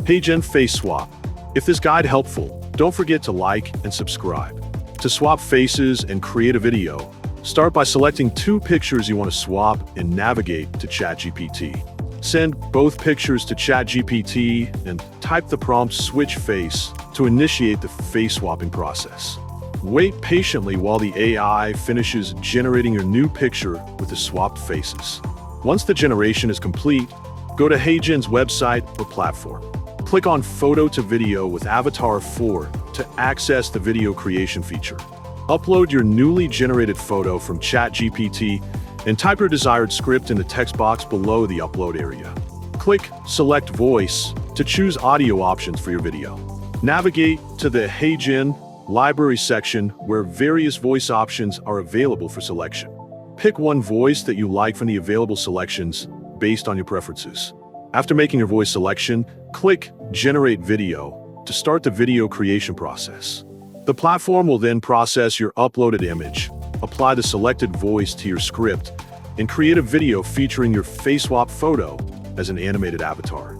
Heygen Face Swap. If this guide helpful, don't forget to like and subscribe. To swap faces and create a video, start by selecting 2 pictures you want to swap and navigate to ChatGPT. Send both pictures to ChatGPT and type the prompt "switch face" to initiate the face swapping process. Wait patiently while the AI finishes generating your new picture with the swapped faces. Once the generation is complete, go to Heygen's website or platform. Click on Photo to Video with Avatar 4 to access the video creation feature. Upload your newly generated photo from ChatGPT and type your desired script in the text box below the upload area. Click Select Voice to choose audio options for your video. Navigate to the Heygen Library section where various voice options are available for selection. Pick one voice that you like from the available selections based on your preferences. After making your voice selection, click Generate Video to start the video creation process. The platform will then process your uploaded image, apply the selected voice to your script, and create a video featuring your face swap photo as an animated avatar.